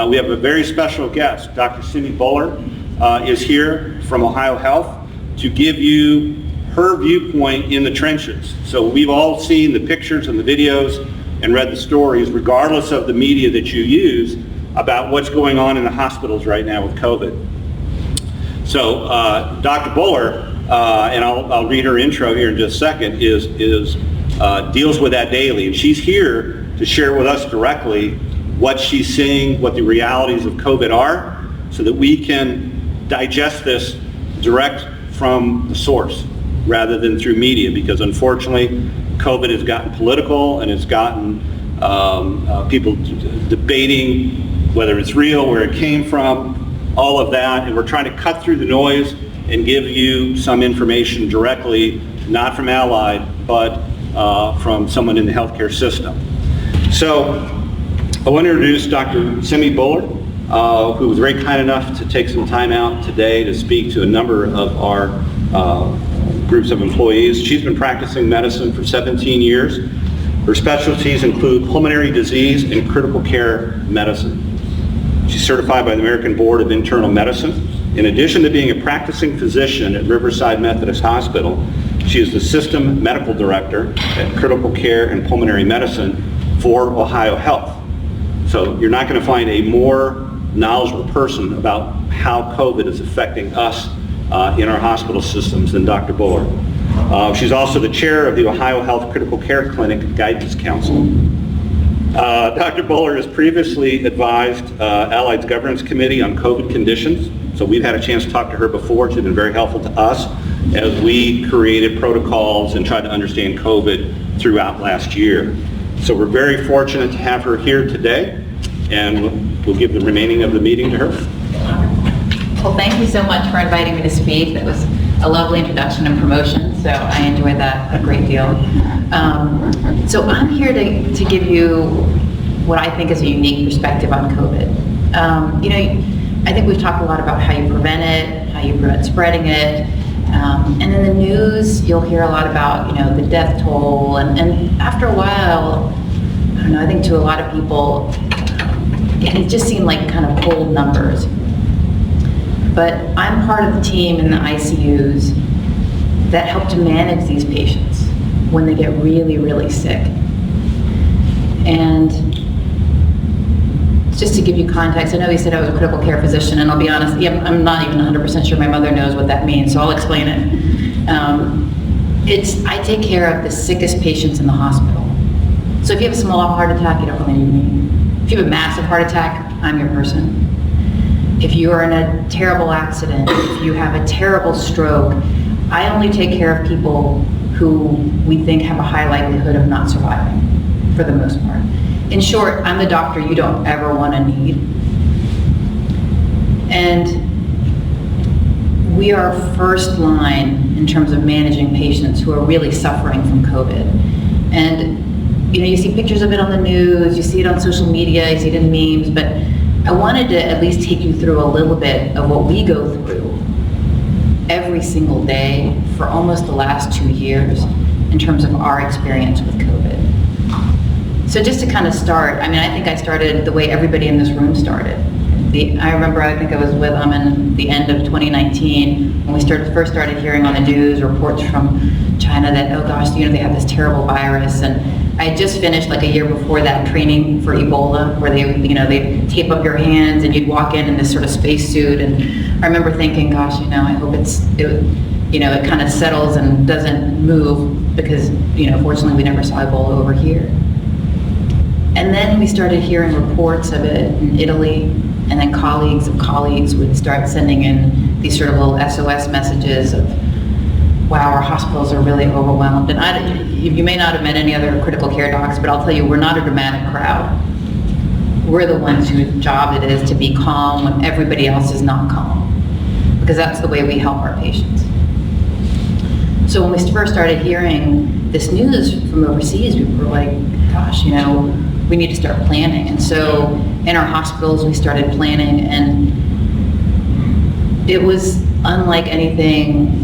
We have a very special guest. Dr. Simrit Bhullar is here from Ohio Health to give you her viewpoint in the trenches. So we've all seen the pictures and the videos and read the stories, regardless of the media that you use, about what's going on in the hospitals right now with COVID. So Dr. Bhullar, and I'll read her intro here in just a second, deals with that daily. And she's here to share with us directly what she's seeing, what the realities of COVID are, so that we can digest this direct from the source rather than through media, because unfortunately COVID has gotten political and it's gotten people debating whether it's real, where it came from, all of that, and we're trying to cut through the noise and give you some information directly, not from Allied, but from someone in the healthcare system. So I want to introduce Dr. Simrit Bhullar, who was very kind enough to take some time out today to speak to a number of our groups of employees. She's been practicing medicine for 17 years. Her specialties include pulmonary disease and critical care medicine. She's certified by the American Board of Internal Medicine. In addition to being a practicing physician at Riverside Methodist Hospital, she is the System Medical Director at Critical Care and Pulmonary Medicine for Ohio Health. So you're not going to find a more knowledgeable person about how COVID is affecting us in our hospital systems than Dr. Bhullar. She's also the chair of the Ohio Health Critical Care Clinic Guidance Council. Dr. Bhullar has previously advised Allied's Governance Committee on COVID conditions, so we've had a chance to talk to her before. She's been very helpful to us as we created protocols and tried to understand COVID throughout last year. So we're very fortunate to have her here today, and we'll give the remaining of the meeting to her. Well, thank you so much for inviting me to speak. That was a lovely introduction and promotion, so I enjoyed that a great deal. So I'm here to give you what I think is a unique perspective on COVID. I think we've talked a lot about how you prevent it, how you prevent spreading it, and in the news you'll hear a lot about the death toll, and after a while, I don't know, I think to a lot of people it just seemed like kind of cold numbers. But I'm part of the team in the ICUs that help to manage these patients when they get really, really sick. And just to give you context, I know you said I was a critical care physician, and I'll be honest, I'm not even 100% sure my mother knows what that means, so I'll explain it. I take care of the sickest patients in the hospital. So if you have a small heart attack, you don't really need me. If you have a massive heart attack, I'm your person. If you are in a terrible accident, if you have a terrible stroke, I only take care of people who we think have a high likelihood of not surviving, for the most part. In short, I'm the doctor you don't ever want to need. And we are first line in terms of managing patients who are really suffering from COVID. And you see pictures of it on the news, you see it on social media, you see it in memes, but I wanted to at least take you through a little bit of what we go through every single day for almost the last 2 years in terms of our experience with COVID. So just to kind of start, I think I started the way everybody in this room started. I remember, I think I was with them in the end of 2019 when we first started hearing on the news reports from China that, oh gosh, they have this terrible virus. And I had just finished like a year before that training for Ebola, where they tape up your hands and you'd walk in this sort of spacesuit. And I remember thinking, gosh, I hope it kind of settles and doesn't move, because fortunately we never saw Ebola over here. And then we started hearing reports of it in Italy, and then colleagues of colleagues would start sending in these sort of little SOS messages of, wow, our hospitals are really overwhelmed. And you may not have met any other critical care docs, but I'll tell you, we're not a dramatic crowd. We're the ones whose job it is to be calm when everybody else is not calm, because that's the way we help our patients. So when we first started hearing this news from overseas, we were like, gosh, we need to start planning. And so in our hospitals, we started planning, and it was unlike anything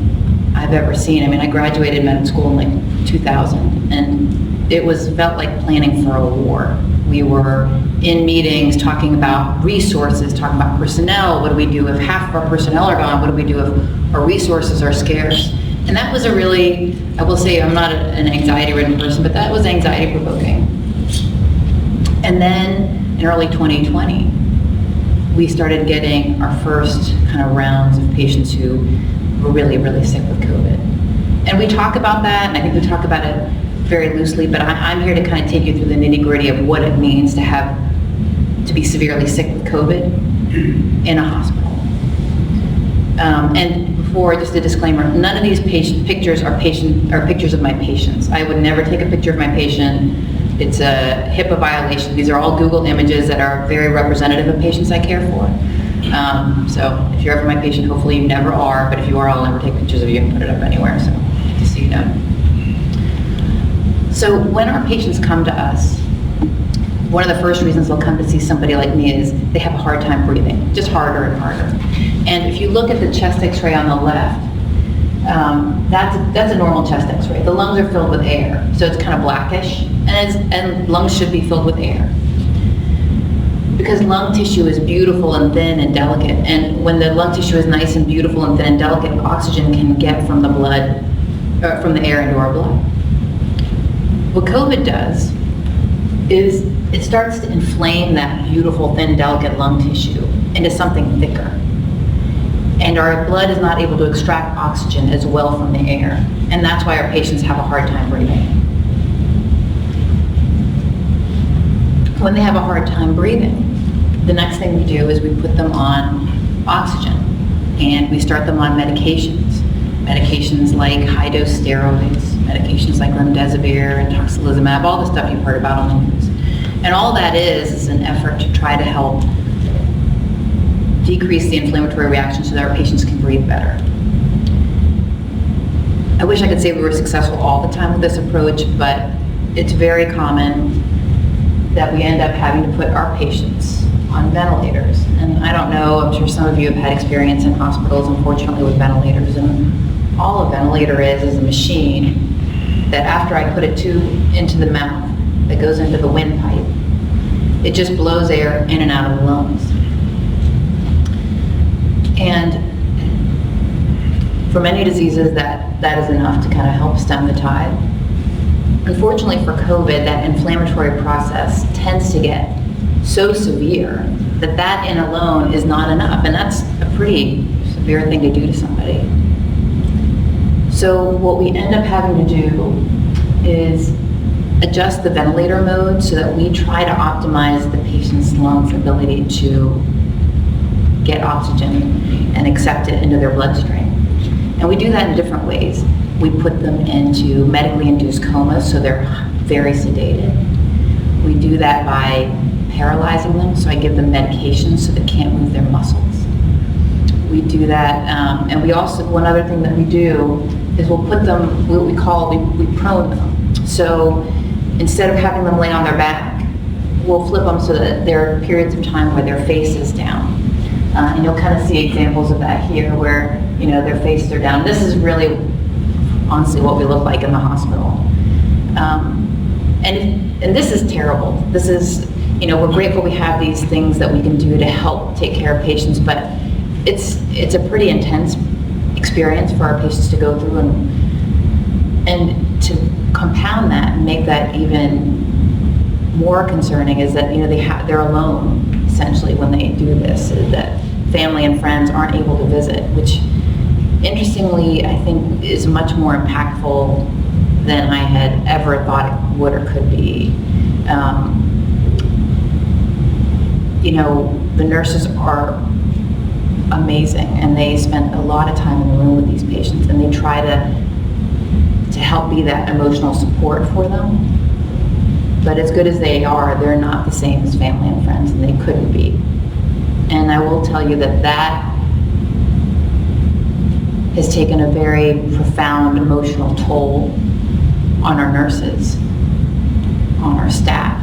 I've ever seen. I graduated med school in 2000, and it felt like planning for a war. We were in meetings talking about resources, talking about personnel. What do we do if half of our personnel are gone? What do we do if our resources are scarce? And that was a really, I will say, I'm not an anxiety-ridden person, but that was anxiety-provoking. And then in early 2020, we started getting our first kind of rounds of patients who were really, really sick with COVID. And we talk about that, and I think we talk about it very loosely, but I'm here to kind of take you through the nitty-gritty of what it means to be severely sick with COVID in a hospital. And before, just a disclaimer, none of these pictures are pictures of my patients. I would never take a picture of my patient. It's a HIPAA violation. These are all Google images that are very representative of patients I care for. So if you're ever my patient, hopefully you never are, but if you are, I'll never take pictures of you and put it up anywhere, so just so you know. So when our patients come to us, one of the first reasons they'll come to see somebody like me is they have a hard time breathing, just harder and harder. And if you look at the chest x-ray on the left, that's a normal chest x-ray. The lungs are filled with air, so it's kind of blackish, and lungs should be filled with air. Because lung tissue is beautiful and thin and delicate, and when the lung tissue is nice and beautiful and thin and delicate, oxygen can get from the blood, from the air into our blood. What COVID does is it starts to inflame that beautiful, thin, delicate lung tissue into something thicker. And our blood is not able to extract oxygen as well from the air. And that's why our patients have a hard time breathing. When they have a hard time breathing, the next thing we do is we put them on oxygen. And we start them on medications. Medications like high-dose steroids, medications like remdesivir and tocilizumab, all the stuff you've heard about on the news. And all that is an effort to try to help decrease the inflammatory reaction so that our patients can breathe better. I wish I could say we were successful all the time with this approach, but it's very common that we end up having to put our patients on ventilators. And I don't know, I'm sure some of you have had experience in hospitals, unfortunately, with ventilators. And all a ventilator is a machine that after I put it into the mouth, that goes into the windpipe, it just blows air in and out of the lungs. And for many diseases, that is enough to kind of help stem the tide. Unfortunately for COVID, that inflammatory process tends to get so severe that in alone is not enough, and that's a pretty severe thing to do to somebody. So what we end up having to do is adjust the ventilator mode so that we try to optimize the patient's lungs' ability to get oxygen and accept it into their bloodstream. And we do that in different ways. We put them into medically induced comas, so they're very sedated. We do that by paralyzing them, so I give them medications so they can't move their muscles. We do that, and we also, one other thing that we do is we'll put them, what we prone them. So instead of having them lay on their back, we'll flip them so that there are periods of time where their face is down. And you'll kind of see examples of that here where, their faces are down. This is really, honestly, what we look like in the hospital. And this is terrible. This is, we're grateful we have these things that we can do to help take care of patients, but it's a pretty intense experience for our patients to go through, and to compound that and make that even more concerning is that they're alone essentially when they do this, that family and friends aren't able to visit, which interestingly I think is much more impactful than I had ever thought it would or could be. The nurses are amazing, and they spend a lot of time in the room with these patients, and they try to help be that emotional support for them. But as good as they are, they're not the same as family and friends, and they couldn't be. And I will tell you that has taken a very profound emotional toll on our nurses, on our staff.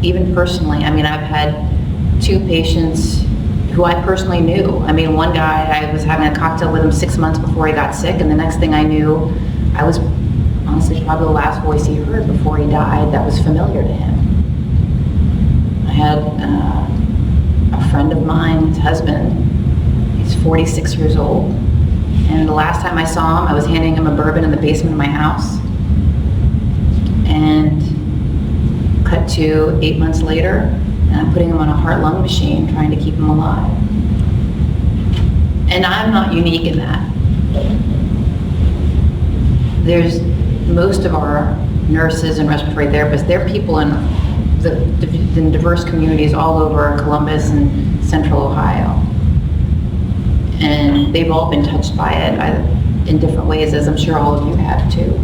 Even personally, I've had 2 patients who I personally knew. One guy, I was having a cocktail with him 6 months before he got sick, and the next thing I knew, I was honestly probably the last voice he heard before he died that was familiar to him. I had a friend of mine, his husband, he's 46 years old, and the last time I saw him, I was handing him a bourbon in the basement of my house, and cut to 8 months later, and I'm putting him on a heart-lung machine, trying to keep him alive. And I'm not unique in that. There's most of our nurses and respiratory therapists, they're people in diverse communities all over Columbus and Central Ohio. And they've all been touched by it in different ways, as I'm sure all of you have too.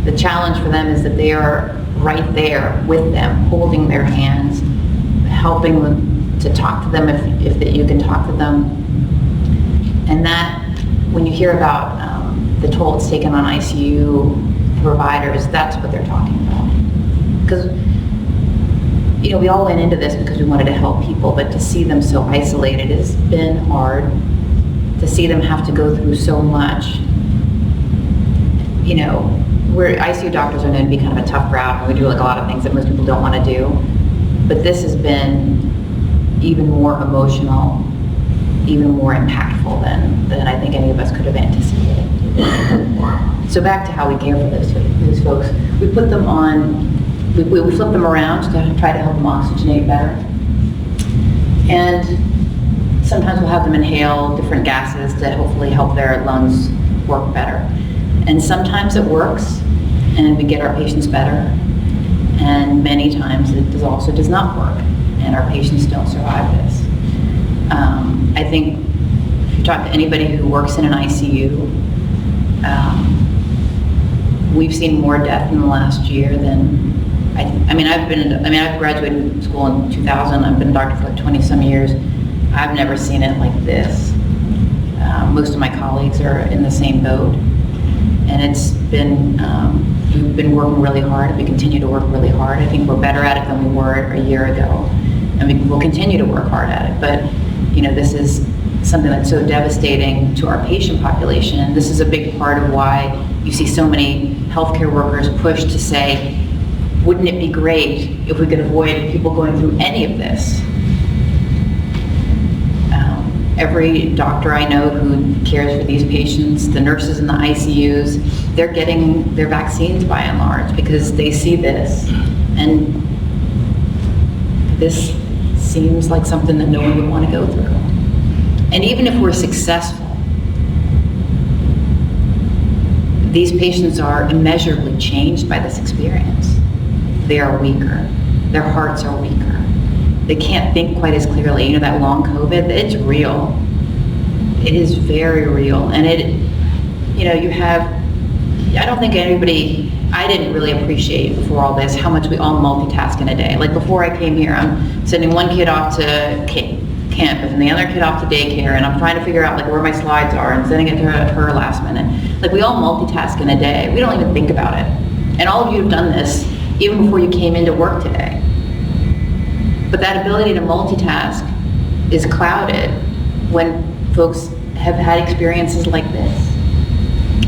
The challenge for them is that they are right there with them, holding their hands, helping them to talk to them if that you can talk to them. And that, when you hear about the toll it's taken on ICU providers, that's what they're talking about. Because, you know, we all went into this because we wanted to help people, but to see them so isolated has been hard. To see them have to go through so much. You know, we're ICU doctors are known to be kind of a tough route, and we do like a lot of things that most people don't want to do. But this has been even more emotional, even more impactful than I think any of us could have anticipated. So back to how we care for those folks. We put them on, we flip them around to try to help them oxygenate better. And sometimes we'll have them inhale different gases to hopefully help their lungs work better. And sometimes it works and we get our patients better. And many times it also does not work and our patients don't survive this. I think if you talk to anybody who works in an ICU, we've seen more death in the last year than, I've graduated school in 2000, I've been a doctor for like 20 some years. I've never seen it like this. Most of my colleagues are in the same boat. And it's been, we've been working really hard. We continue to work really hard. I think we're better at it than we were a year ago. And we will continue to work hard at it. But, you know, this is something that's so devastating to our patient population. This is a big part of why you see so many healthcare workers push to say, wouldn't it be great if we could avoid people going through any of this? Every doctor I know who cares for these patients, the nurses in the ICUs, they're getting their vaccines by and large because they see this. And this seems like something that no one would want to go through. And even if we're successful, these patients are immeasurably changed by this experience. They are weaker. Their hearts are weaker. They can't think quite as clearly. You know, that long COVID, it's real. It is very real. And it, you know, you have, I don't think anybody, I didn't really appreciate before all this how much we all multitask in a day. Like before I came here, I'm sending one kid off to campus and the other kid off to daycare, and I'm trying to figure out like where my slides are and sending it to her last minute. Like we all multitask in a day. We don't even think about it. And all of you have done this even before you came into work today. But that ability to multitask is clouded when folks have had experiences like this.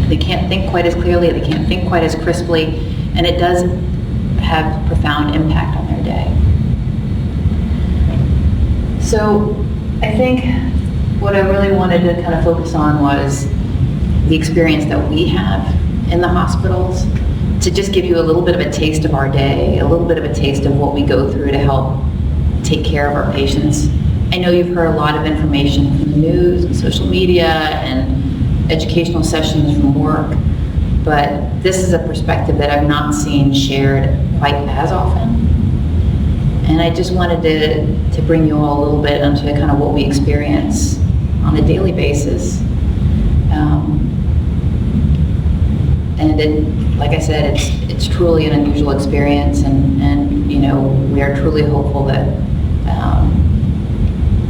They can't think quite as clearly, they can't think quite as crisply, and it does have profound impact on their day. So I think what I really wanted to kind of focus on was the experience that we have in the hospitals, to just give you a little bit of a taste of our day, a little bit of a taste of what we go through to help take care of our patients. I know you've heard a lot of information from the news and social media and educational sessions from work, but this is a perspective that I've not seen shared quite as often. And I just wanted to bring you all a little bit into kind of what we experience on a daily basis. And like I said, it's truly an unusual experience, and you know, we are truly hopeful that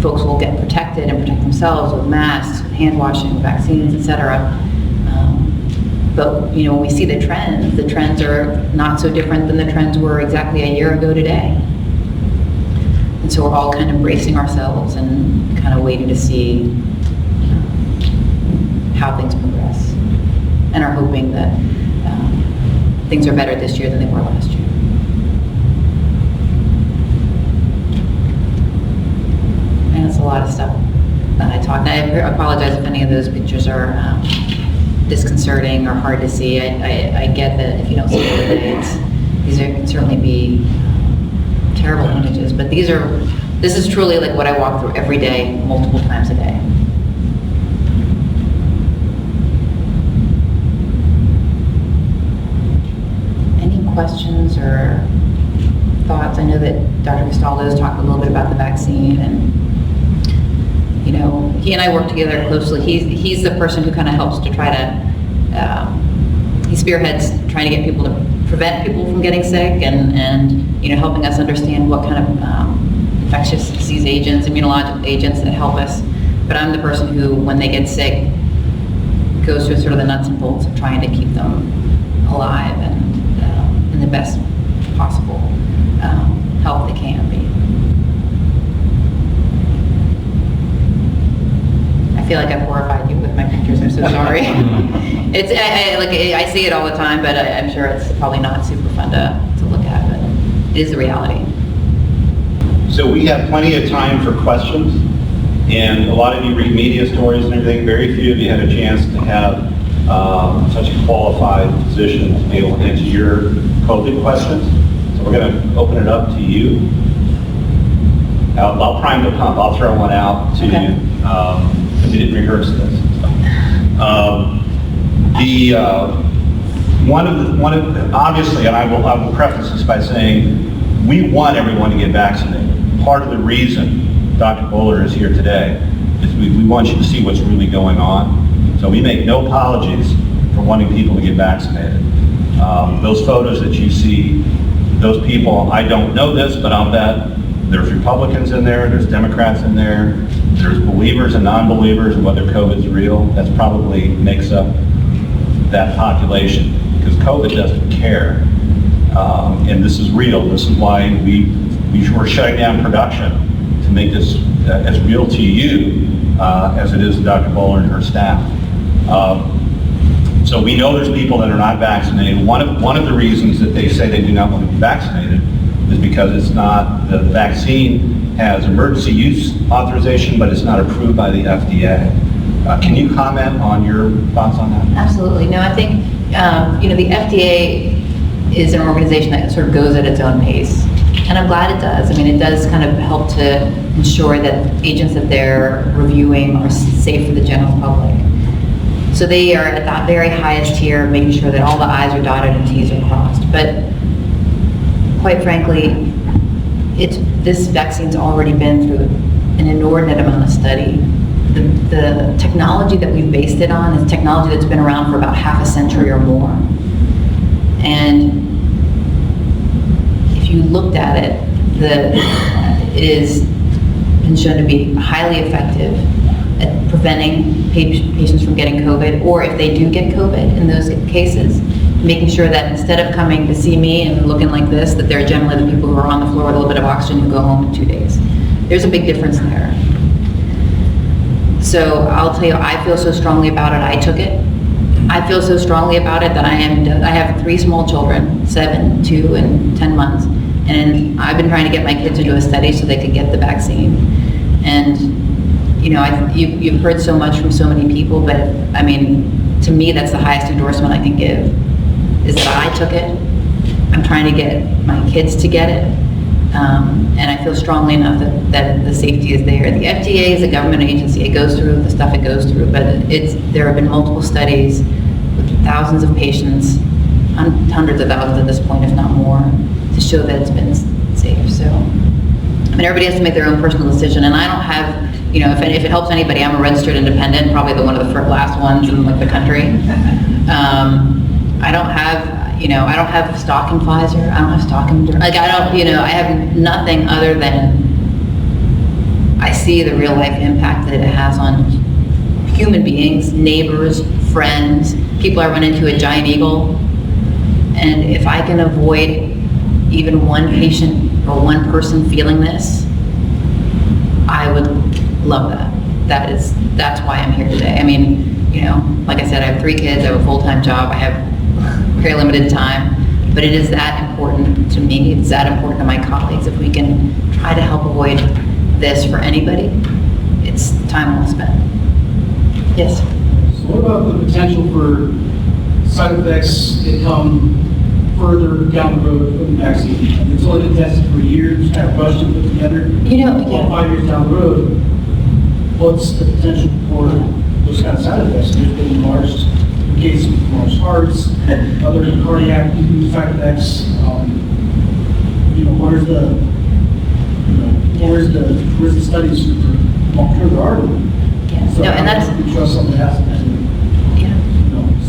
folks will get protected and protect themselves with masks, hand washing, vaccines, etc. But you know, when we see the trends are not so different than the trends were exactly a year ago today. And so we're all kind of bracing ourselves and kind of waiting to see how things progress, and are hoping that things are better this year than they were last year. And it's a lot of stuff that I talked. I apologize if any of those pictures are disconcerting or hard to see. I get that if you don't see it today, these can certainly be terrible images, but this is truly like what I walk through every day, multiple times a day. Any questions or thoughts? I know that Dr. Castaldo's talked a little bit about the vaccine, and you know, he and I work together closely. He's the person who kind of helps to try to, he spearheads trying to get people to prevent people from getting sick, and you know, helping us understand what kind of infectious disease agents, immunologic agents that help us. But I'm the person who, when they get sick, goes through sort of the nuts and bolts of trying to keep them alive and in the best possible health they can be. I feel like I've horrified you with my pictures. I'm so sorry. I see it all the time, but I'm sure it's probably not super fun to look at, but it is the reality. So we have plenty of time for questions, and a lot of you read media stories and everything. Very few of you had a chance to have such a qualified physician to be able to answer your COVID questions. So we're going to open it up to you. I'll prime the pump. I'll throw one out to you. Because we didn't rehearse this. Obviously, and I will preface this by saying, we want everyone to get vaccinated. Part of the reason Dr. Bhullar is here today is we want you to see what's really going on. So we make no apologies for wanting people to get vaccinated. Those photos that you see, those people, I don't know this, but I'll bet there's Republicans in there, there's Democrats in there, there's believers and non-believers, and whether COVID's real, that's probably makes up that population, because COVID doesn't care. And this is real. This is why we're shutting down production, to make this as real to you as it is to Dr. Bhullar and her staff. So we know there's people that are not vaccinated. One of the reasons that they say they do not want to be vaccinated is because it's not, the vaccine has emergency use authorization, but it's not approved by the FDA. Can you comment on your thoughts on that? Absolutely. No, I think, you know, the FDA is an organization that sort of goes at its own pace. And I'm glad it does. I mean, it does kind of help to ensure that agents that they're reviewing are safe for the general public. So they are at that very highest tier, making sure that all the I's are dotted and T's are crossed. But quite frankly, this vaccine's already been through an inordinate amount of study. The technology that we've based it on is technology that's been around for about half a century or more. And if you looked at it, it is been shown to be highly effective at preventing patients from getting COVID, or if they do get COVID in those cases, making sure that instead of coming to see me and looking like this, that they're generally the people who are on the floor with a little bit of oxygen who go home in 2 days. There's a big difference there. So I'll tell you, I feel so strongly about it. I took it. I feel so strongly about it that I have 3 small children, 7, 2, and 10 months. And I've been trying to get my kids into a study so they could get the vaccine. And you know, you've heard so much from so many people, but I mean, to me, that's the highest endorsement I can give, is that I took it. I'm trying to get my kids to get it. And I feel strongly enough that the safety is there. The FDA is a government agency. It goes through the stuff it goes through, but there have been multiple studies with thousands of patients, hundreds of thousands at this point, if not more, to show that it's been safe. So, I mean, everybody has to make their own personal decision, and I don't have, you know, if it helps anybody, I'm a registered independent, probably one of the last ones in like the country. I don't have, you know, I don't have stock in Pfizer. I don't have stock in, like, I don't, you know, I have nothing other than I see the real life impact that it has on human beings, neighbors, friends, people I run into at Giant Eagle. And if I can avoid even one patient or one person feeling this, I would love that. That's why I'm here today. I mean, you know, like I said, I have 3 kids, I have a full-time job, I have very limited time. But it is that important to me, it's that important to my colleagues. If we can try to help avoid this for anybody, it's time well spent. Yes? So what about the potential for side effects that come further down the road with the vaccine? It's only been tested for years, kind of rushed and put together. You know, Well, yeah. 5 years down the road, what's the potential for those kind of side effects? There's been enlarged cases of enlarged hearts, other cardiac side effects. Where's the, where's the studies for, I'm sure there are. Yeah. So No, and that's, we trust something that hasn't been, yeah.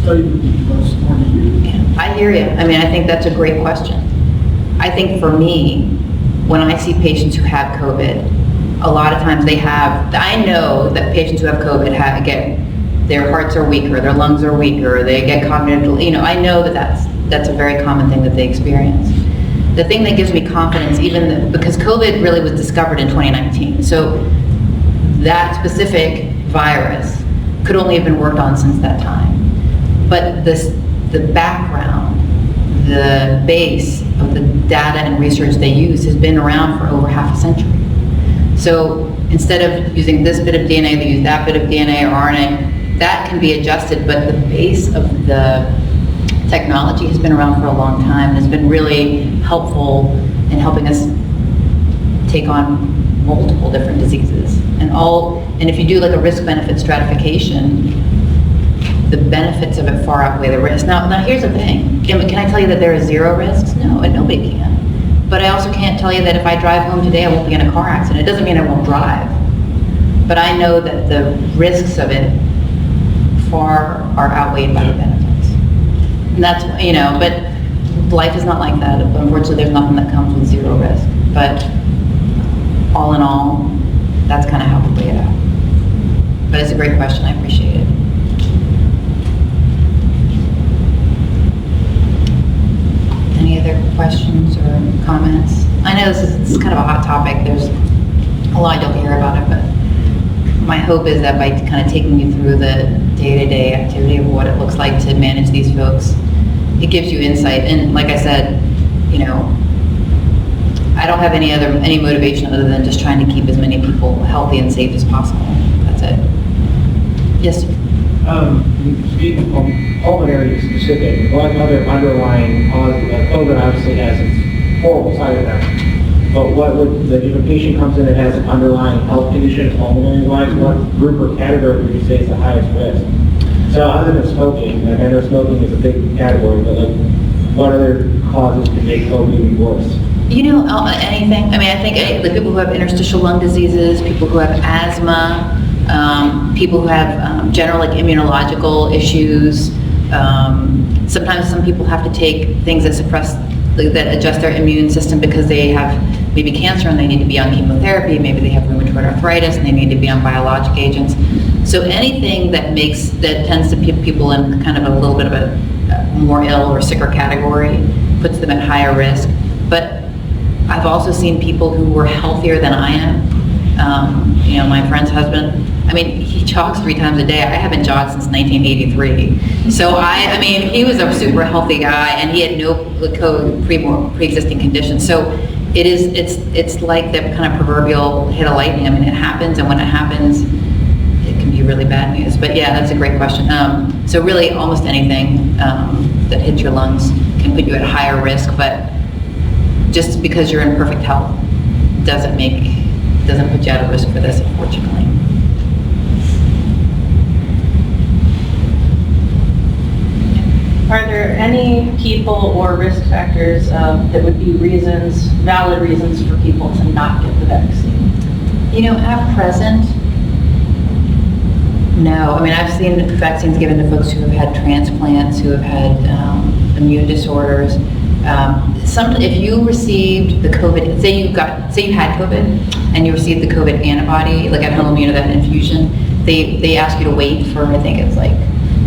studied for less than 40 years. Yeah, I hear you. I mean, I think that's a great question. I think for me, when I see patients who have COVID, a lot of times I know that patients who have COVID their hearts are weaker, their lungs are weaker, they get cognitive, I know that that's a very common thing that they experience. The thing that gives me confidence, because COVID really was discovered in 2019, so that specific virus could only have been worked on since that time. But the background, the base of the data and research they use has been around for over half a century. So instead of using this bit of DNA, they use that bit of DNA or RNA. That can be adjusted, but the base of the technology has been around for a long time and has been really helpful in helping us take on multiple different diseases. And if you do like a risk-benefit stratification, the benefits of it far outweigh the risk. Now here's the thing. Can I tell you that there is zero risks? No, and nobody can. But I also can't tell you that if I drive home today, I won't be in a car accident. It doesn't mean I won't drive. But I know that the risks of it far are outweighed by the benefits. And that's, but life is not like that. Unfortunately, there's nothing that comes with zero risk. But all in all, that's kind of how we weigh it out. But it's a great question. I appreciate it. Any other questions or comments? I know this is kind of a hot topic. There's a lot I don't hear about it, but my hope is that by kind of taking you through the day-to-day activity of what it looks like to manage these folks, it gives you insight. And like I said, I don't have any motivation other than just trying to keep as many people healthy and safe as possible. That's it. Yes, sir. Speaking from pulmonary specific, what other underlying cause, COVID obviously has its horrible side effects, but what would, if a patient comes in that has an underlying health condition, pulmonary-wise, what group or category would you say is the highest risk? So other than smoking, I know smoking is a big category, but what other causes can make COVID even worse? Anything. I mean, I think the people who have interstitial lung diseases, people who have asthma, people who have general immunological issues. Sometimes some people have to take things that adjust their immune system because they have maybe cancer and they need to be on chemotherapy. Maybe they have rheumatoid arthritis and they need to be on biologic agents. So anything that tends to put people in kind of a little bit of a more ill or sicker category puts them at higher risk. But I've also seen people who were healthier than I am. My friend's husband, he jogs 3 times a day. I haven't jogged since 1983. So he was a super healthy guy and he had no pre-existing conditions. So it's like the kind of proverbial hit of lightning. It happens, and when it happens, it can be really bad news. But yeah, that's a great question. So really almost anything that hits your lungs can put you at higher risk, but just because you're in perfect health doesn't put you at a risk for this, unfortunately. Are there any people or risk factors that would be valid reasons for people to not get the vaccine? At present, no. I've seen vaccines given to folks who have had transplants, who have had immune disorders. If you received the COVID, say you had COVID and you received the COVID antibody, like at home, that infusion, they ask you to wait for, I think it's like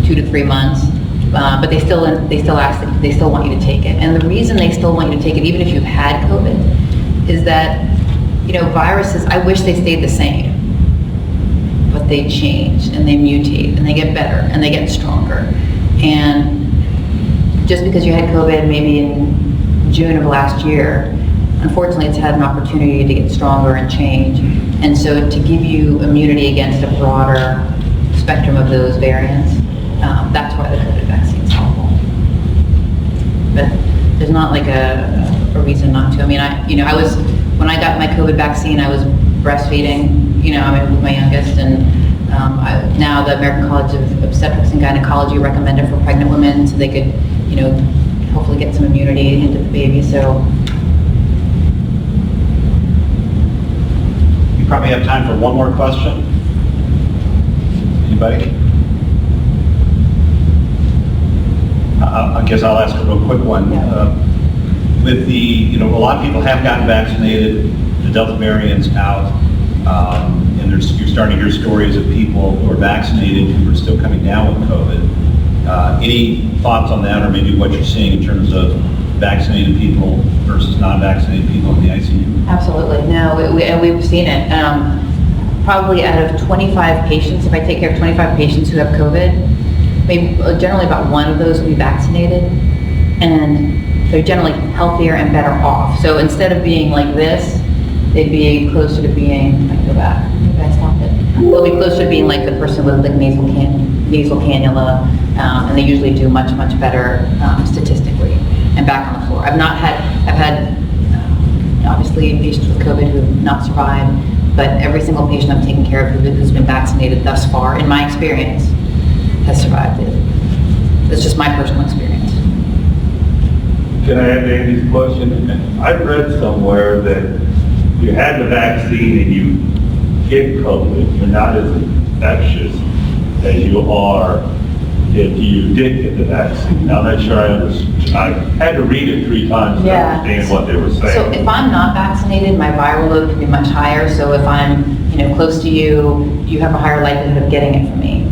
2 to 3 months. But they still want you to take it. And the reason they still want you to take it, even if you've had COVID, is that, viruses, I wish they stayed the same, but they change and they mutate and they get better and they get stronger. And just because you had COVID maybe in June of last year, unfortunately it's had an opportunity to get stronger and change. And so to give you immunity against a broader spectrum of those variants, that's why the COVID vaccine is helpful. But there's not like a reason not to. I mean, when I got my COVID vaccine, I was breastfeeding, with my youngest, and now the American College of Obstetrics and Gynecology recommended for pregnant women so they could, hopefully get some immunity into the baby. So We probably have time for one more question. Anybody? I guess I'll ask a real quick one. With the, a lot of people have gotten vaccinated, the Delta variant's out, and you're starting to hear stories of people who are vaccinated who are still coming down with COVID. Any thoughts on that, or maybe what you're seeing in terms of vaccinated people versus non-vaccinated people in the ICU? absolutely, no, we've seen it. Probably out of 25 patients, if I take care of 25 patients who have COVID, maybe generally about one of those will be vaccinated, and they're generally healthier and better off. So instead of being like this, they'd be closer to being, I can go back, maybe I stopped it. They'll be closer to being like the person with like nasal cannula, and they usually do much, much better statistically and back on the floor. I've had obviously patients with COVID who have not survived, but every single patient I've taken care of who's been vaccinated thus far, in my experience, has survived it. That's just my personal experience. Can I add Andy's question? I read somewhere that you had the vaccine and you get COVID, you're not as infectious as you are if you did get the vaccine. Now, I'm not sure I had to read it 3 times to understand what they were saying. So if I'm not vaccinated, my viral load can be much higher. So if I'm, close to you, you have a higher likelihood of getting it from me.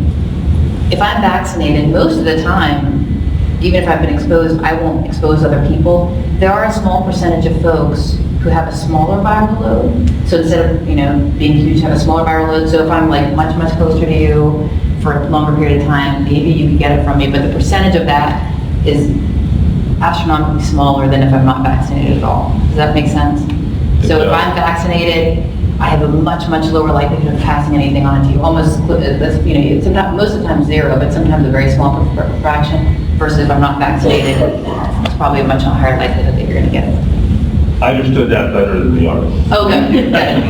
If I'm vaccinated, most of the time, even if I've been exposed, I won't expose other people. There are a small percentage of folks who have a smaller viral load. So instead of, being huge, have a smaller viral load. So if I'm like much, much closer to you for a longer period of time, maybe you could get it from me. But the percentage of that is astronomically smaller than if I'm not vaccinated at all. Does that make sense? So if I'm vaccinated, I have a much, much lower likelihood of passing anything on to you. Almost, sometimes, most of the time 0, but sometimes a very small fraction. Versus if I'm not vaccinated, it's probably a much higher likelihood that you're going to get it. I understood that better than the article. Okay.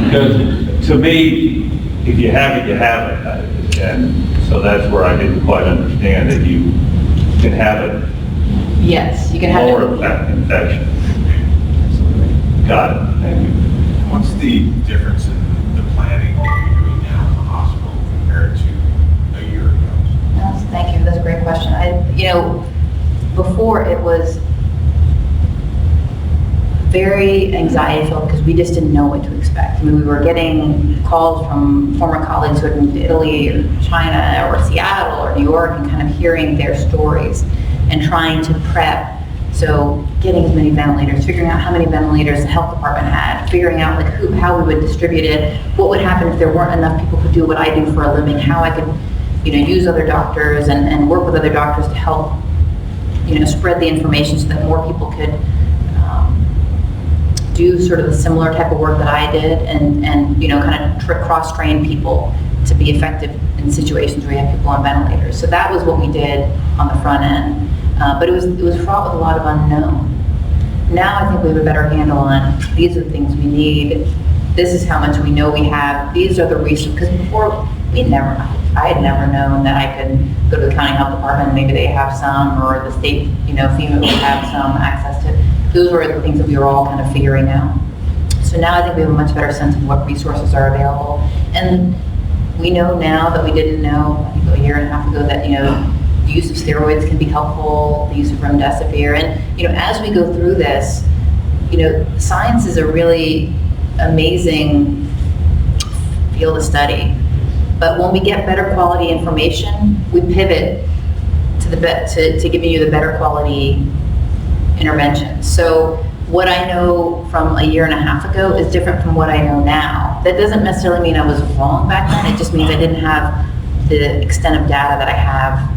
Because to me, if you have it, you have it. And so that's where I didn't quite understand that you can have it. Yes, you can have Lower it. infection. Got it. Thank you. What's the difference in the planning that you're doing now in the hospital compared to a year ago? Thank you, that's a great question. Before it was very anxiety filled because we just didn't know what to expect. I mean, we were getting calls from former colleagues who had moved to Italy or China or Seattle or New York and kind of hearing their stories and trying to prep. So getting as many ventilators, figuring out how many ventilators the health department had, figuring out like how we would distribute it, what would happen if there weren't enough people who do what I do for a living, how I could use other doctors and work with other doctors to help, spread the information so that more people could do sort of the similar type of work that I did and kind of cross-train people to be effective in situations where you have people on ventilators. So that was what we did on the front end. But it was fraught with a lot of unknown. Now I think we have a better handle on these are the things we need. This is how much we know we have. These are the resources. Because before, I had never known that I could go to the county health department and maybe they have some, or the state, FEMA would have some access to. Those were the things that we were all kind of figuring out. So now I think we have a much better sense of what resources are available. And we know now that we didn't know, I think a year and a half ago, that, the use of steroids can be helpful, the use of remdesivir. And, as we go through this, science is a really amazing field of study. But when we get better quality information, we pivot to giving you the better quality intervention. So what I know from a year and a half ago is different from what I know now. That doesn't necessarily mean I was wrong back then. It just means I didn't have the extent of data that I have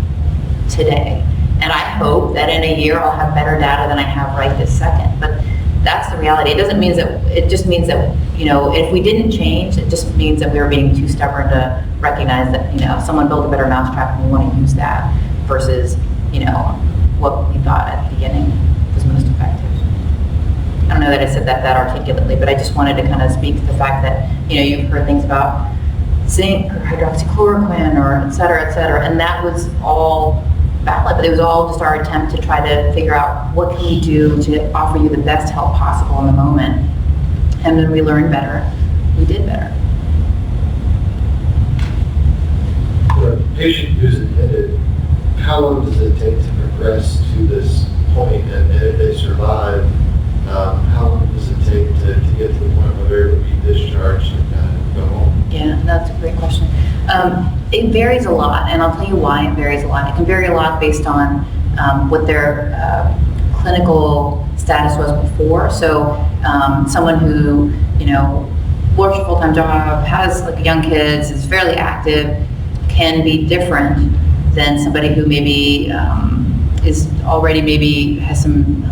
today. And I hope that in a year I'll have better data than I have right this second. But that's the reality. It doesn't mean that, it just means that, you know, if we didn't change, it just means that we were being too stubborn to recognize that, you know, someone built a better mousetrap and we want to use that versus, you know, what we thought at the beginning was most effective. I don't know that I said that articulately, but I just wanted to kind of speak to the fact that, you know, you've heard things about zinc or hydroxychloroquine or et cetera, and that was all valid, but it was all just our attempt to try to figure out what can we do to offer you the best help possible in the moment. And when we learned better, we did better. For a patient who's admitted, how long does it take to progress to this point? And if they survive, how long does it take to get to the point where they're able to be discharged and go home? Yeah, that's a great question. It varies a lot, and I'll tell you why it varies a lot. It can vary a lot based on what their clinical status was before. So someone who, you know, works a full-time job, has like young kids, is fairly active, can be different than somebody who maybe is already maybe has some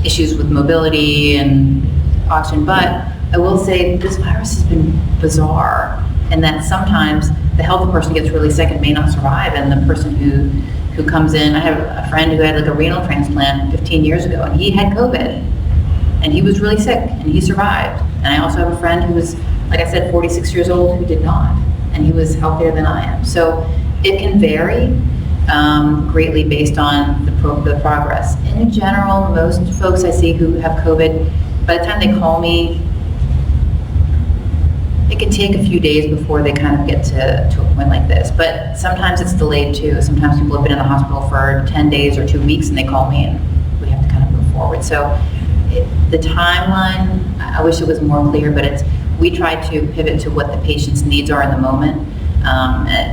issues with mobility and oxygen. But I will say this virus has been bizarre, and that sometimes the healthy person gets really sick and may not survive, and the person who comes in, I have a friend who had like a renal transplant 15 years ago, and he had COVID, and he was really sick, and he survived. And I also have a friend who was, like I said, 46 years old, who did not, and he was healthier than I am. So it can vary greatly based on the progress. In general, most folks I see who have COVID, by the time they call me, it can take a few days before they kind of get to a point like this. But sometimes it's delayed too. Sometimes people have been in the hospital for 10 days or 2 weeks and they call me and we have to kind of move forward. So the timeline, I wish it was more clear, but we try to pivot to what the patient's needs are in the moment.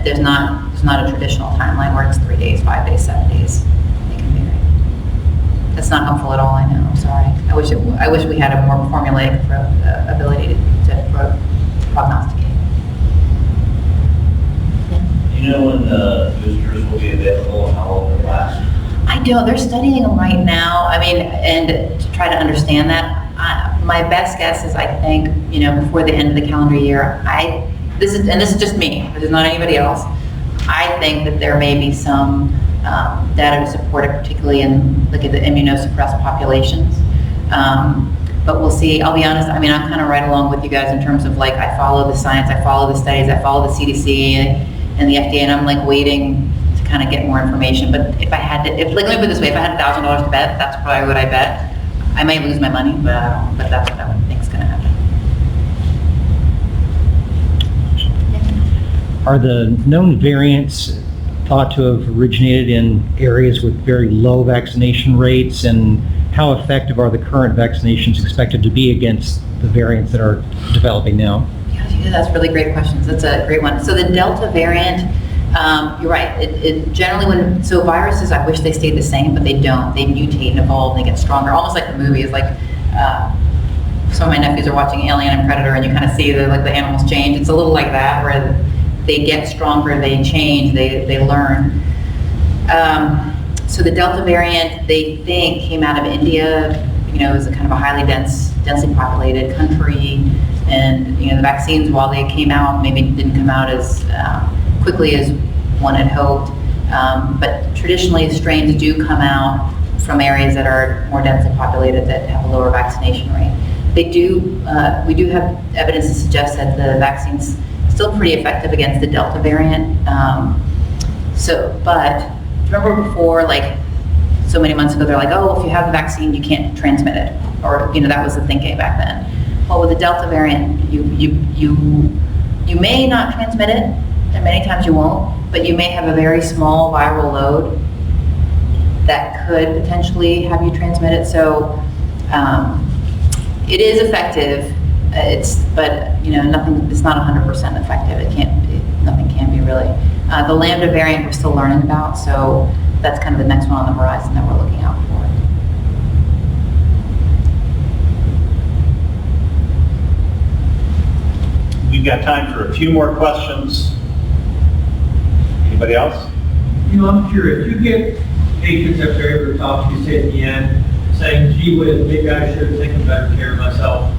There's not a traditional timeline where it's 3 days, 5 days, 7 days. It can vary. That's not helpful at all, I know, I'm sorry. I wish we had a more formulaic ability to prognosticate. Do you know when the boosters will be available and how long they'll last? I don't. They're studying them right now. I mean, and to try to understand that, my best guess is I think, you know, before the end of the calendar year, this is just me, this is not anybody else. I think that there may be some data to support it, particularly in the immunosuppressed populations. But we'll see. I'll be honest, I mean, I'm kind of right along with you guys in terms of like, I follow the science, I follow the studies, I follow the CDC and the FDA, and I'm like waiting to kind of get more information. But if I had to, let me put it this way, if I had $1,000 to bet, that's probably what I bet. I might lose my money, but that's what I would think is going to happen. Are the known variants thought to have originated in areas with very low vaccination rates, and how effective are the current vaccinations expected to be against the variants that are developing now? Yeah, that's really great questions. That's a great one. So the Delta variant, you're right. It generally, so viruses, I wish they stayed the same, but they don't. They mutate and evolve and they get stronger, almost like the movies. Like some of my nephews are watching Alien and Predator, and you kind of see the animals change. It's a little like that, where they get stronger, they change, they learn. So the Delta variant, they think, came out of India. You know, it was a kind of a highly densely populated country, and you know, the vaccines, while they came out, maybe didn't come out as quickly as one had hoped. But traditionally, strains do come out from areas that are more densely populated that have a lower vaccination rate. They do. We do have evidence to suggest that the vaccine's still pretty effective against the Delta variant. But remember before, like so many months ago, they're like, oh, if you have the vaccine, you can't transmit it, or you know, that was the thinking back then. Well, with the Delta variant, you may not transmit it, and many times you won't, but you may have a very small viral load that could potentially have you transmit it. So it is effective. But you know, nothing. It's not 100% effective. Nothing can be really. The Lambda variant we're still learning about, so that's kind of the next one on the horizon that we're looking out for. We've got time for a few more questions. Anybody else? You know, I'm curious. You get patients that they're able to talk to you say at the end, saying, gee whiz, maybe I should have taken better care of myself?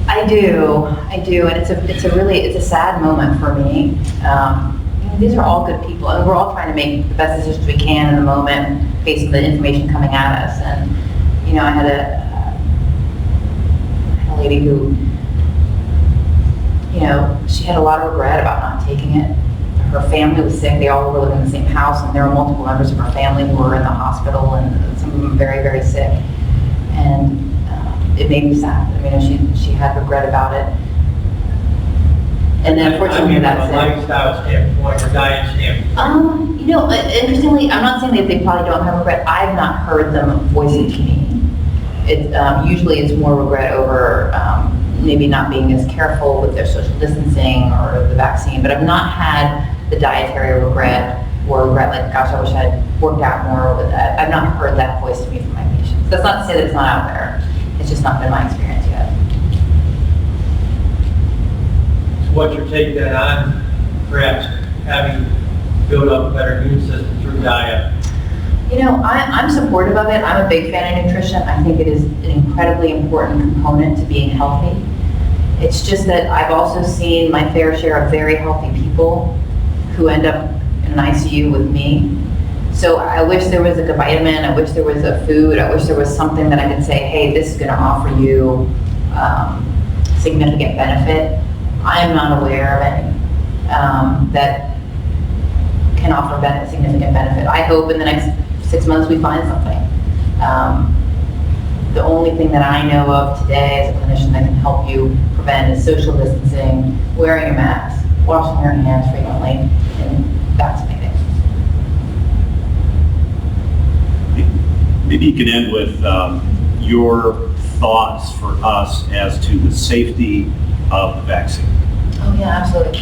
I do, and it's a sad moment for me. These are all good people, and we're all trying to make the best decisions we can in the moment based on the information coming at us. And, I had a lady who, she had a lot of regret about not taking it. Her family was sick, they all were living in the same house, and there were multiple members of her family who were in the hospital, and some of them very, very sick. And it made me sad. She had regret about it. And then unfortunately that's from a lifestyle standpoint or diet standpoint. Interestingly, I'm not saying that they probably don't have regret. I've not heard them voice it to me. Usually it's more regret over maybe not being as careful with their social distancing or the vaccine, but I've not had the dietary regret or regret like, gosh, I wish I had worked out more with that. I've not heard that voice to me from my patients. That's not to say that it's not out there. It's just not been my experience yet. So what's your take then on perhaps having built up a better immune system through diet? I'm supportive of it. I'm a big fan of nutrition. I think it is an incredibly important component to being healthy. It's just that I've also seen my fair share of very healthy people who end up in an ICU with me. So I wish there was like a vitamin, I wish there was a food, I wish there was something that I could say, hey, this is going to offer you significant benefit. I am not aware of any that can offer significant benefit. I hope in the next 6 months we find something. The only thing that I know of today as a clinician that can help you prevent is social distancing, wearing a mask, washing your hands frequently, and vaccinating. Maybe you can end with your thoughts for us as to the safety of the vaccine. Oh yeah, absolutely.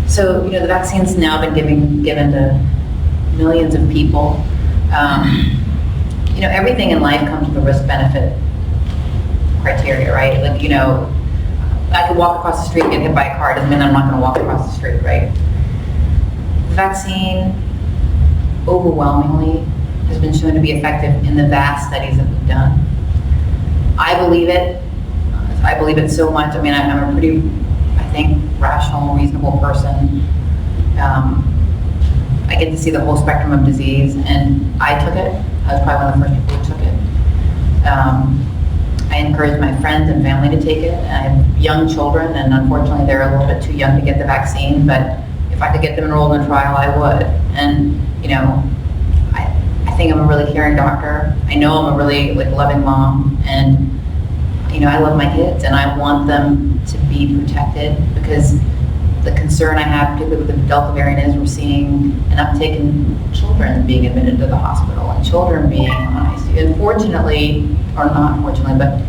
So the vaccine's now been given to millions of people. Everything in life comes with a risk-benefit criteria, right? Like, I could walk across the street and get hit by a car, doesn't mean I'm not going to walk across the street, right? The vaccine, overwhelmingly, has been shown to be effective in the vast studies that we've done. I believe it. I believe it so much. I'm a pretty, I think, rational, reasonable person. I get to see the whole spectrum of disease, and I took it. I was probably one of the first people who took it. I encourage my friends and family to take it. I have young children, and unfortunately they're a little bit too young to get the vaccine, but if I could get them enrolled in a trial, I would. And, I think I'm a really caring doctor. I know I'm a really loving mom, and I love my kids and I want them to be protected, because the concern I have, particularly with the Delta variant, is we're seeing an uptick in children being admitted to the hospital and children being on ICU. Unfortunately, or not fortunately, but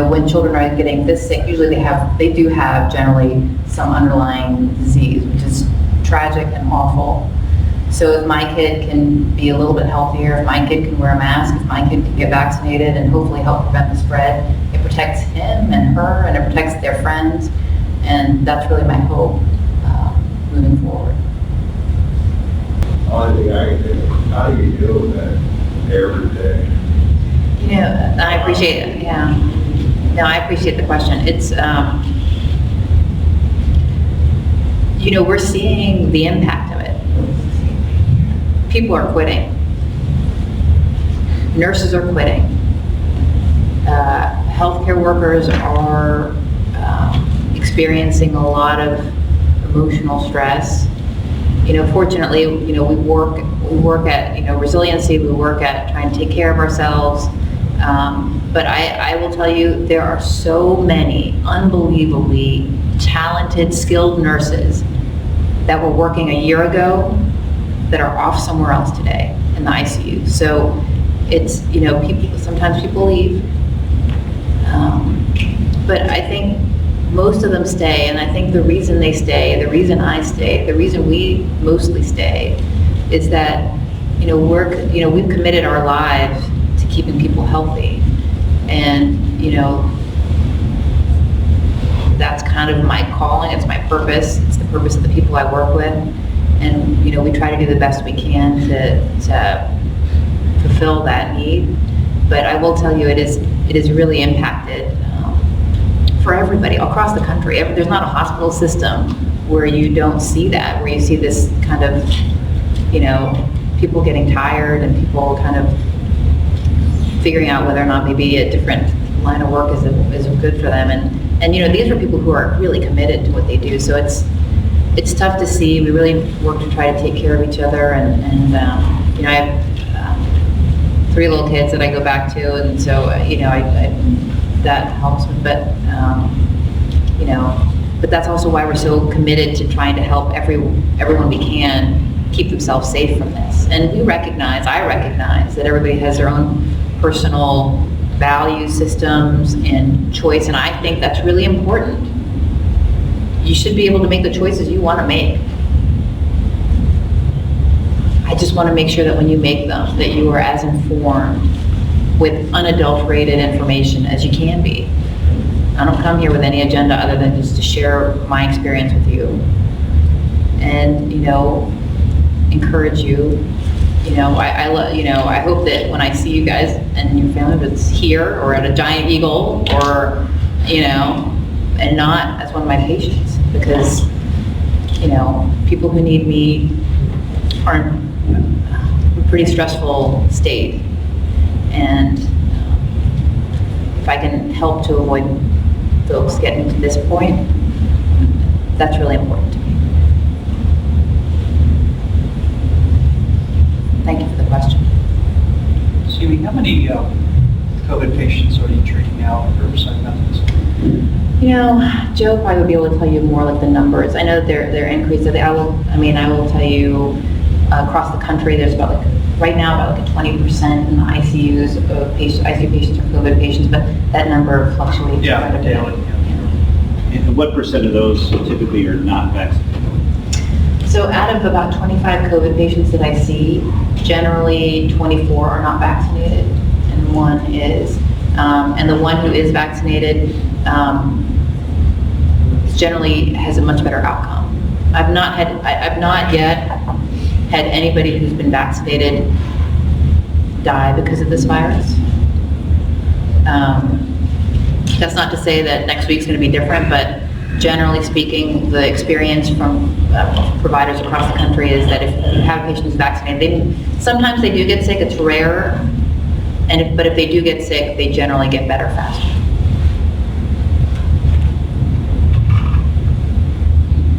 when children are getting this sick, usually they do have generally some underlying disease, which is tragic and awful. So if my kid can be a little bit healthier, if my kid can wear a mask, if my kid can get vaccinated and hopefully help prevent the spread, it protects him and her, and it protects their friends. And that's really my hope moving forward. Only thing I can think of, how do you deal with that every day? I appreciate it, yeah. No, I appreciate the question. It's, we're seeing the impact of it. People are quitting. Nurses are quitting. Healthcare workers are experiencing a lot of emotional stress. Fortunately, we work at, resiliency, we work at trying to take care of ourselves. But I will tell you, there are so many unbelievably talented, skilled nurses that were working a year ago that are off somewhere else today in the ICU. So it's, sometimes people leave. But I think most of them stay, and I think the reason they stay, the reason I stay, the reason we mostly stay is that, we've committed our lives to keeping people healthy. And, that's kind of my calling, it's my purpose, it's the purpose of the people I work with. And, you know, we try to do the best we can to fulfill that need. But I will tell you, it is really impacted for everybody across the country. There's not a hospital system where you don't see that, where you see this kind of, you know, people getting tired and people kind of figuring out whether or not maybe a different line of work is good for them. And you know, these are people who are really committed to what they do. So it's tough to see. We really work to try to take care of each other. And you know, I have 3 little kids that I go back to, and so you know, that helps me. But you know, but that's also why we're so committed to trying to help everyone we can keep themselves safe from this. And I recognize that everybody has their own personal value systems and choice, and I think that's really important. You should be able to make the choices you want to make. I just want to make sure that when you make them, that you are as informed with unadulterated information as you can be. I don't come here with any agenda other than just to share my experience with you and, you know, encourage you. You know, I hope that when I see you guys and your family, whether it's here or at a Giant Eagle or, you know, and not as one of my patients, because, you know, people who need me are in a pretty stressful state. And if I can help to avoid folks getting to this point, that's really important to me. Thank you for the question. Excuse me, how many COVID patients are you treating now with herbicide methods? You know, Joe probably would be able to tell you more like the numbers. I know they're increased. I will tell you across the country, there's about right now about like a 20% in the ICUs of ICU patients or COVID patients, but that number fluctuates. Yeah, daily. Yeah. And what percent of those typically are not vaccinated? So out of about 25 COVID patients that I see, generally 24 are not vaccinated and 1 is. And the one who is vaccinated generally has a much better outcome. I've not yet had anybody who's been vaccinated die because of this virus. That's not to say that next week's going to be different, but generally speaking, the experience from providers across the country is that if you have a patient who's vaccinated, sometimes they do get sick. It's rare, but if they do get sick, they generally get better faster.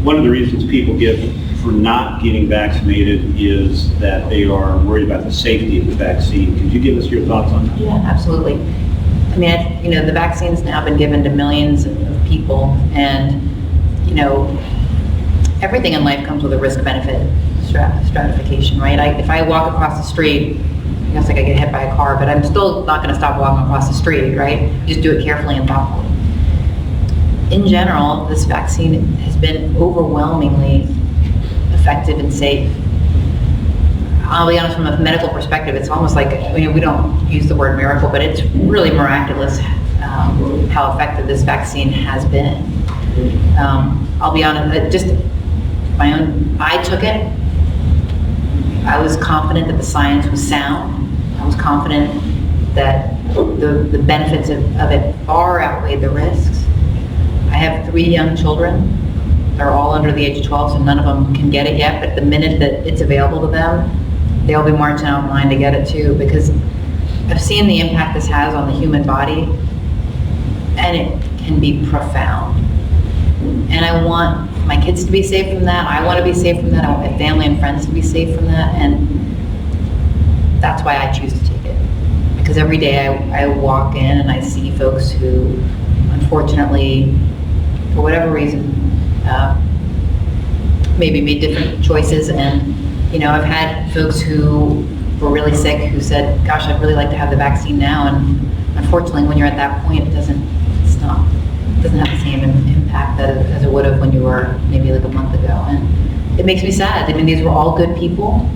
One of the reasons people give for not getting vaccinated is that they are worried about the safety of the vaccine. Could you give us your thoughts on that? Yeah, absolutely. I mean, you know, the vaccine's now been given to millions of people, and, you know, everything in life comes with a risk-benefit stratification, right? If I walk across the street, I guess I could get hit by a car, but I'm still not going to stop walking across the street, right? Just do it carefully and thoughtfully. In general, this vaccine has been overwhelmingly effective and safe. I'll be honest, from a medical perspective, it's almost like, we don't use the word miracle, but it's really miraculous how effective this vaccine has been. I'll be honest, just I took it. I was confident that the science was sound. I was confident that the benefits of it far outweighed the risks. I have 3 young children. They're all under the age of 12, so none of them can get it yet, but the minute that it's available to them, they'll be marching out in line to get it too, because I've seen the impact this has on the human body, and it can be profound. And I want my kids to be safe from that. I want to be safe from that. I want my family and friends to be safe from that, and that's why I choose to take it. Because every day I walk in and I see folks who, unfortunately, for whatever reason, maybe made different choices. And, you know, I've had folks who were really sick who said, gosh, I'd really like to have the vaccine now. And unfortunately, when you're at that point, it doesn't have the same impact as it would have when you were maybe like a month ago. And it makes me sad. I mean, these were all good people.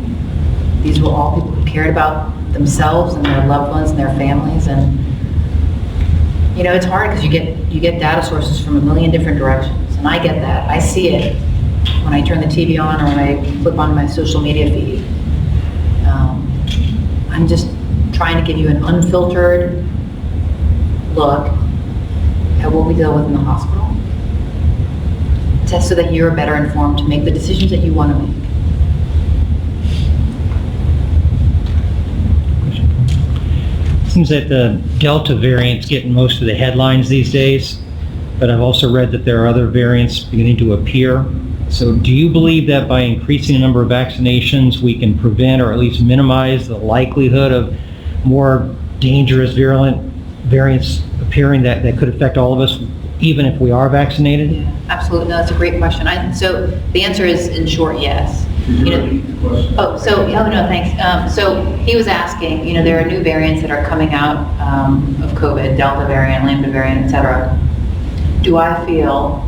These were all people who cared about themselves and their loved ones and their families. And, you know, it's hard because you get data sources from a million different directions. And I get that. I see it. when I turn the TV on or when I flip on my social media feed. I'm just trying to give you an unfiltered look at what we deal with in the hospital, just so that you're better informed to make the decisions that you want to make. Seems that the Delta variant's getting most of the headlines these days, but I've also read that there are other variants beginning to appear. So do you believe that by increasing the number of vaccinations, we can prevent or at least minimize the likelihood of more dangerous virulent variants appearing that could affect all of us, even if we are vaccinated? Yeah, absolutely. No, that's a great question. So the answer is, in short, yes. Oh, no, thanks. So he was asking, there are new variants that are coming out of COVID, Delta variant, Lambda variant, et cetera. Do I feel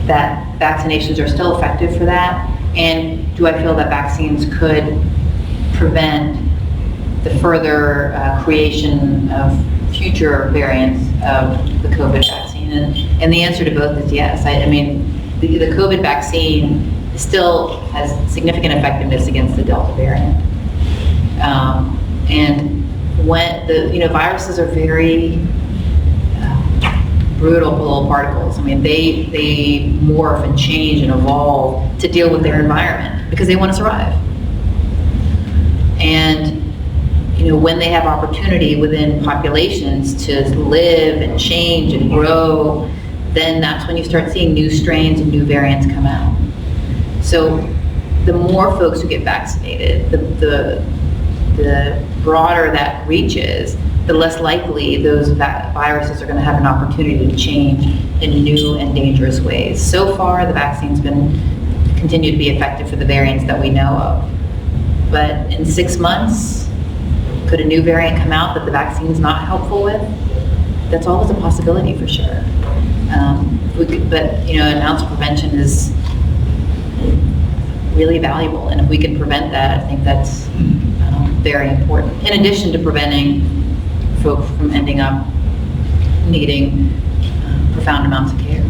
that vaccinations are still effective for that? And do I feel that vaccines could prevent the further creation of future variants of the COVID vaccine? And the answer to both is yes. I mean, the COVID vaccine still has significant effectiveness against the Delta variant. And when viruses are very brutal little particles. I mean, they morph and change and evolve to deal with their environment because they want to survive. And when they have opportunity within populations to live and change and grow, then that's when you start seeing new strains and new variants come out. So the more folks who get vaccinated, the broader that reaches, the less likely those viruses are going to have an opportunity to change in new and dangerous ways. So far, the vaccine's continued to be effective for the variants that we know of. But in 6 months, could a new variant come out that the vaccine's not helpful with? That's always a possibility for sure. An ounce of prevention is really valuable, and if we can prevent that, I think that's very important. In addition to preventing folks from ending up needing profound amounts of care.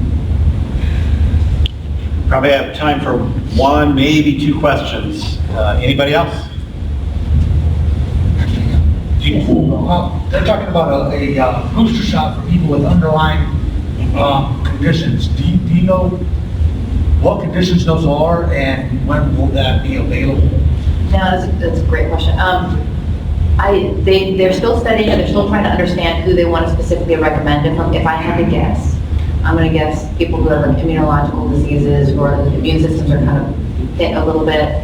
Probably have time for one, maybe two questions. Anybody else? They're talking about a booster shot for people with underlying conditions. Do you know what conditions those are, and when will that be available? No, that's a great question. They're still studying and they're still trying to understand who they want to specifically recommend. If I had to guess, I'm going to guess people who have immunological diseases or the immune systems are kind of hit a little bit.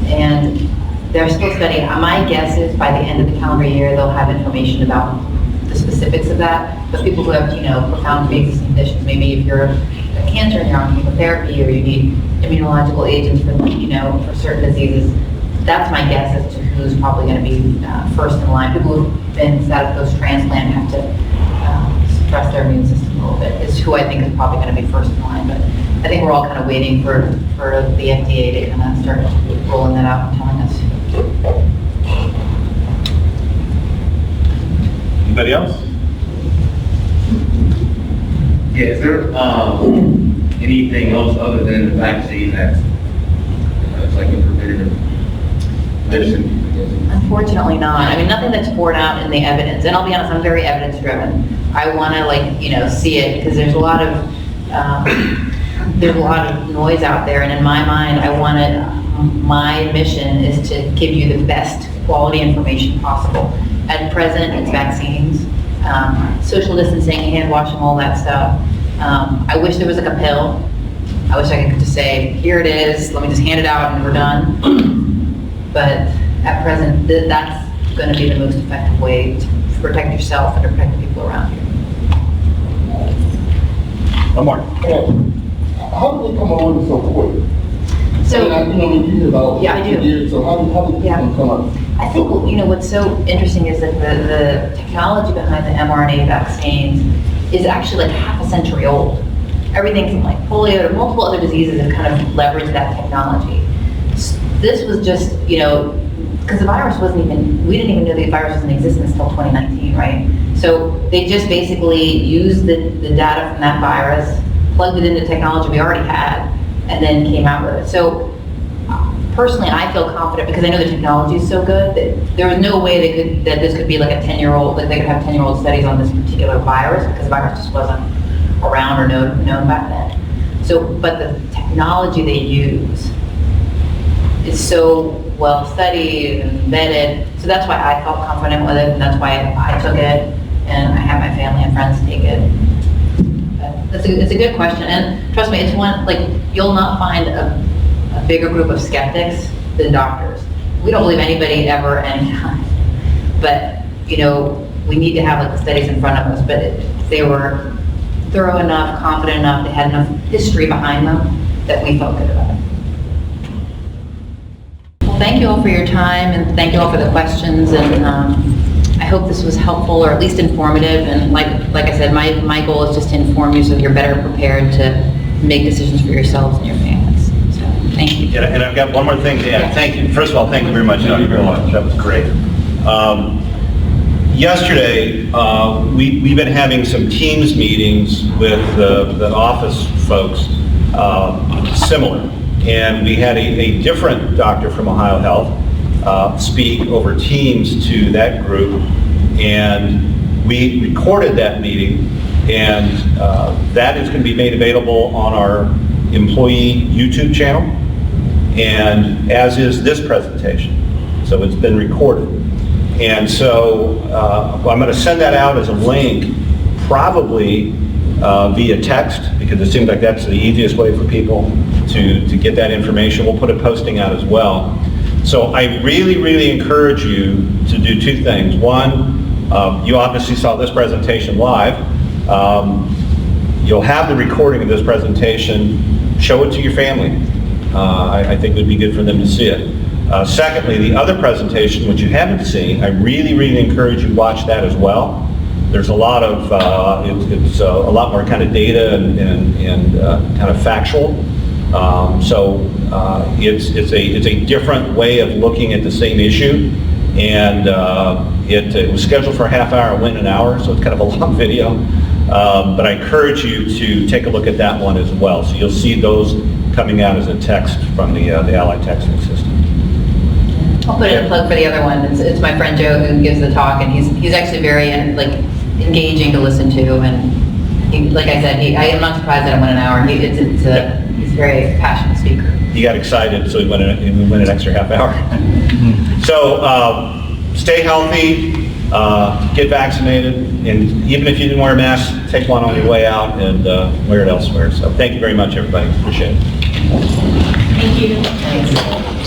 And they're still studying. My guess is by the end of the calendar year, they'll have information about the specifics of that. But people who have, profound pre-existing conditions, maybe if you're a cancer and you're on chemotherapy or you need immunological agents for, for certain diseases, that's my guess as to who's probably going to be first in line. People who've been set up post-transplant have to suppress their immune system a little bit, is who I think is probably going to be first in line. But I think we're all kind of waiting for the FDA to kind of start rolling that out and telling us. Anybody else? Yeah, is there anything else other than the vaccine that's like a preventative medicine? Unfortunately not. I mean, nothing that's borne out in the evidence. And I'll be honest, I'm very evidence driven. I want to see it because there's a lot of noise out there. And in my mind, my mission is to give you the best quality information possible. At present, it's vaccines, social distancing, hand washing, all that stuff. I wish there was like a pill. I wish I could just say, here it is, let me just hand it out and we're done. But at present, that's going to be the most effective way to protect yourself and to protect the people around you. One more. How did they come along so quick? So, you read about yeah, I do. Years, so how did they come up? I think, what's so interesting is that the technology behind the mRNA vaccines is actually like half a century old. Everything from like polio to multiple other diseases have kind of leveraged that technology. This was just, because the virus we didn't even know the virus was in existence until 2019, right? So they just basically used the data from that virus, plugged it into technology we already had, and then came out with it. So personally, I feel confident because I know the technology is so good that there was no way that this could be like a 10-year-old, like they could have 10-year-old studies on this particular virus because the virus just wasn't around or known back then. So, but the technology they use is so well studied and vetted. So that's why I felt confident with it, and that's why I took it, and I have my family and friends take it. But it's a good question, and trust me, it's one, like, you'll not find a bigger group of skeptics than doctors. We don't believe anybody ever, anytime. But, you know, we need to have like the studies in front of us, but they were thorough enough, confident enough, they had enough history behind them that we felt good about it. Well, thank you all for your time, and thank you all for the questions, and I hope this was helpful or at least informative, and like I said, my goal is just to inform you so that you're better prepared to make decisions for yourselves and your families. So, thank you. And I've got one more thing to add. Thank you. First of all, thank you very much, Dr. Bhullar. That was great. Yesterday, we've been having some Teams meetings with the office folks, similar. And we had a different doctor from Ohio Health speak over Teams to that group. And we recorded that meeting, and that is going to be made available on our employee YouTube channel, and as is this presentation. So it's been recorded. And so I'm going to send that out as a link, probably via text, because it seems like that's the easiest way for people to get that information. We'll put a posting out as well. So I really encourage you to do two things. One, you obviously saw this presentation live. You'll have the recording of this presentation. Show it to your family. I think it would be good for them to see it. Secondly, the other presentation, which you haven't seen, I really encourage you to watch that as well. There's a lot of, it's a lot more kind of data and kind of factual. So it's a different way of looking at the same issue. And it was scheduled for a half hour, it went an hour, so it's kind of a long video. But I encourage you to take a look at that one as well. So you'll see those coming out as a text from the Allied texting system. I'll put in a plug for the other one. It's my friend Joe who gives the talk, and he's actually very engaging to listen to. And he, like I said, I am not surprised that it went an hour. He's a very passionate speaker. He got excited, so he went an extra half hour. So stay healthy, get vaccinated, and even if you didn't wear a mask, take one on your way out and wear it elsewhere. So thank you very much, everybody. Appreciate it. Thank you. Thanks.